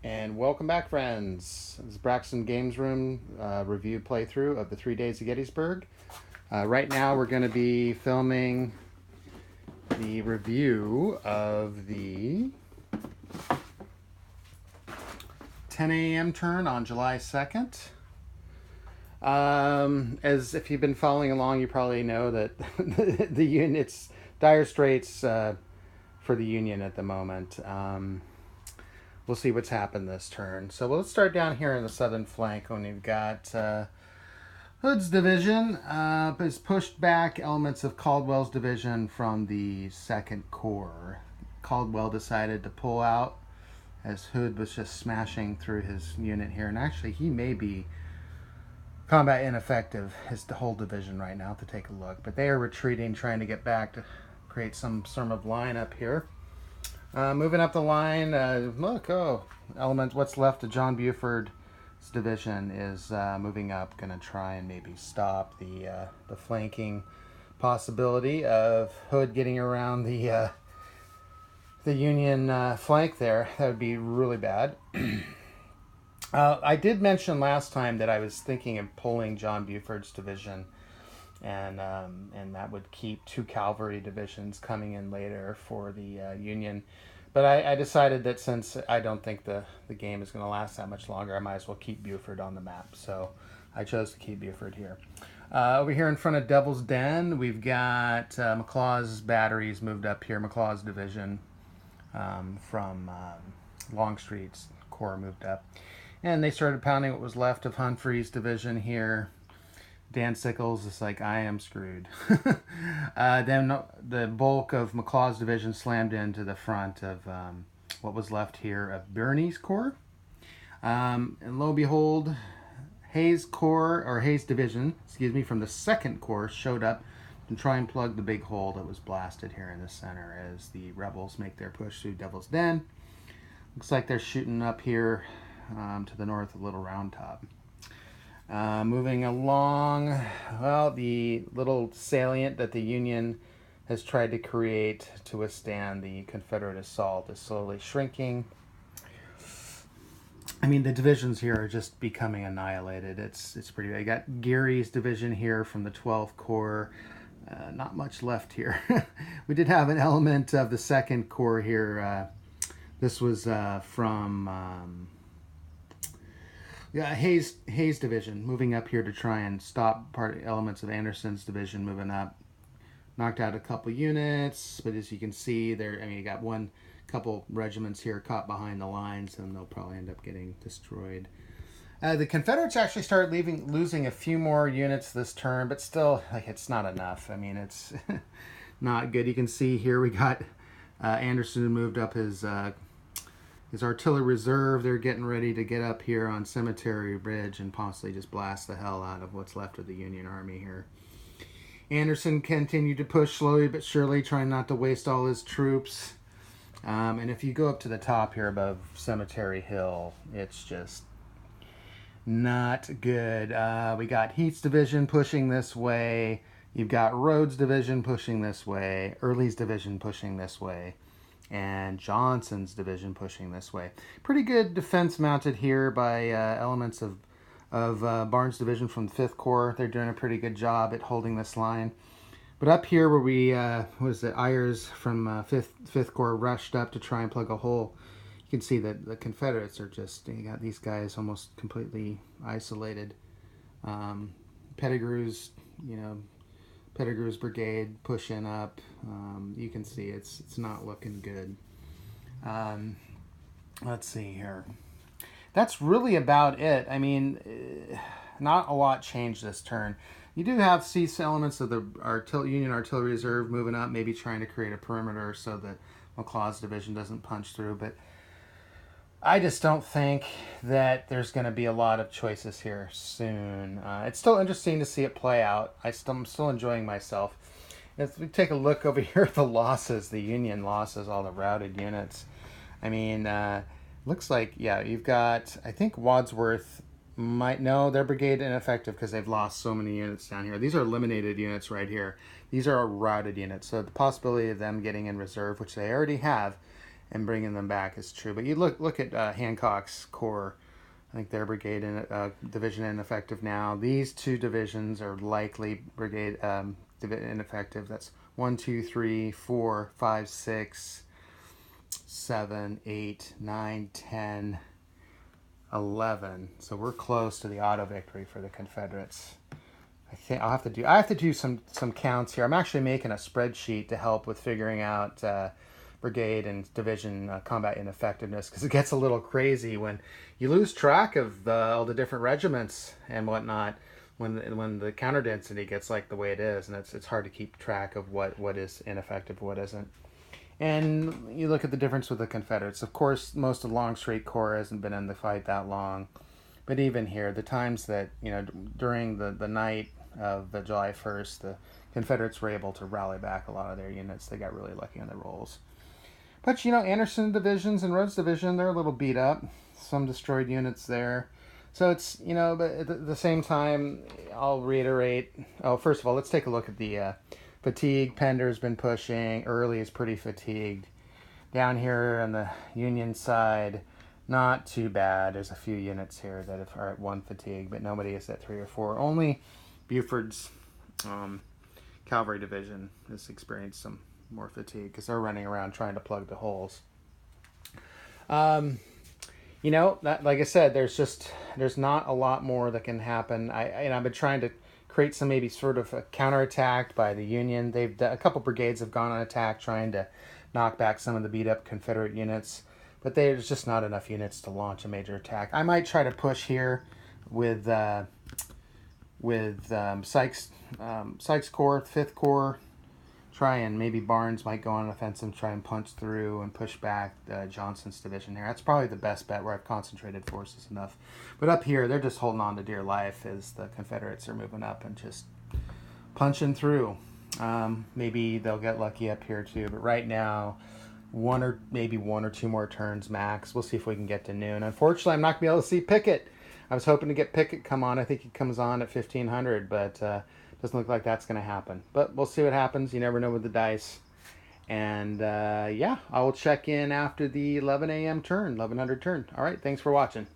And welcome back, friends. This is Braxton Games Room review playthrough of the 3 Days of Gettysburg. Right now we're going to be filming the review of the 10 a.m. turn on July 2nd. As if you've been following along, you probably know that the Union, it's dire straits for the Union at the moment. We'll see what's happened this turn. So let's start down here in the southern flank when we've got Hood's division has pushed back elements of Caldwell's division from the 2nd Corps. Caldwell decided to pull out as Hood was just smashing through his unit here. And actually, he may be combat ineffective, his whole division right now, to take a look. But they are retreating, trying to get back to create some sort of line up here. Moving up the line, what's left of John Buford's division is moving up, going to try and maybe stop the flanking possibility of Hood getting around the Union flank there. That would be really bad. I did mention last time that I was thinking of pulling John Buford's division, and that would keep 2 cavalry divisions coming in later for the Union. But I decided that since I don't think the game is going to last that much longer, I might as well keep Buford on the map. So I chose to keep Buford here. Over here in front of Devil's Den, we've got McLaw's batteries moved up here. McLaw's division from Longstreet's corps moved up. And they started pounding what was left of Humphrey's division here. Dan Sickles is like, I am screwed. Then the bulk of McLaw's division slammed into the front of what was left here of Birney's corps. And lo and behold, Hayes division, from the 2nd Corps showed up to try and plug the big hole that was blasted here in the center as the rebels make their push through Devil's Den. Looks like they're shooting up here to the north of Little Round Top. Moving along, well, the little salient that the Union has tried to create to withstand the Confederate assault is slowly shrinking. I mean, the divisions here are just becoming annihilated. It's pretty bad. You got Geary's division here from the 12th Corps. Not much left here. We did have an element of the 2nd Corps here. This was from... Hayes division moving up here to try and stop elements of Anderson's division moving up. Knocked out a couple units, but as you can see there, you got couple regiments here caught behind the lines, and they'll probably end up getting destroyed. The Confederates actually started losing a few more units this turn, but still, it's not enough. It's not good. You can see here we got Anderson moved up his artillery reserve. They're getting ready to get up here on Cemetery Ridge and possibly just blast the hell out of what's left of the Union Army here. Anderson continued to push slowly but surely, trying not to waste all his troops. And if you go up to the top here above Cemetery Hill, it's just not good. We got Heath's division pushing this way. You've got Rhodes' division pushing this way. Early's division pushing this way. And Johnson's division pushing this way. Pretty good defense mounted here by elements of Barnes' division from the 5th Corps. They're doing a pretty good job at holding this line. But up here where we, Ayers from 5th Corps rushed up to try and plug a hole, you can see that the Confederates are just, you got these guys almost completely isolated. Pettigrew's brigade pushing up. You can see it's not looking good. Let's see here. That's really about it. Not a lot changed this turn. You do have elements of the Union Artillery Reserve moving up, maybe trying to create a perimeter so that McLaw's division doesn't punch through. But I just don't think that there's going to be a lot of choices here soon. It's still interesting to see it play out. I'm still enjoying myself. If we take a look over here at the losses, the Union losses, all the routed units. Looks like, you've got, I think Wadsworth their brigade ineffective because they've lost so many units down here. These are eliminated units right here. These are routed units. So the possibility of them getting in reserve, which they already have, and bringing them back is true. But you look at Hancock's Corps. I think their brigade and division ineffective now. These two divisions are likely brigade ineffective. That's 1, 2, 3, 4, 5, 6, 7, 8, 9, 10, 11. So we're close to the auto victory for the Confederates. I think I have to do some counts here. I'm actually making a spreadsheet to help with figuring out brigade and division combat ineffectiveness, because it gets a little crazy when you lose track of all the different regiments and whatnot when the counter density gets like the way it is, and it's hard to keep track of what is ineffective, what isn't. And you look at the difference with the Confederates. Of course, most of Longstreet Corps hasn't been in the fight that long, but even here, the times that during the night of the July 1st, the Confederates were able to rally back a lot of their units. They got really lucky on the rolls. But, Anderson divisions and Rhodes division, they're a little beat up. Some destroyed units there. So it's, but at the same time, I'll reiterate. Oh, first of all, let's take a look at the fatigue. Pender's been pushing. Early is pretty fatigued. Down here on the Union side, not too bad. There's a few units here that are at 1 fatigue, but nobody is at 3 or 4. Only Buford's cavalry division has experienced some more fatigue because they're running around trying to plug the holes. Like I said, there's not a lot more that can happen. I've been trying to create some maybe sort of a counterattack by the Union. A couple brigades have gone on attack trying to knock back some of the beat up Confederate units, but there's just not enough units to launch a major attack. I might try to push here with Sykes' Corps, 5th Corps. Try and maybe Barnes might go on an offensive, try and punch through and push back Johnson's division here. That's probably the best bet where I've concentrated forces enough. But up here, they're just holding on to dear life as the Confederates are moving up and just punching through. Maybe they'll get lucky up here too. But right now, one or two more turns max. We'll see if we can get to noon. Unfortunately, I'm not going to be able to see Pickett. I was hoping to get Pickett come on. I think he comes on at 1500, but doesn't look like that's going to happen. But we'll see what happens. You never know with the dice. And I will check in after the 11 a.m. turn, 1100 turn. All right, thanks for watching.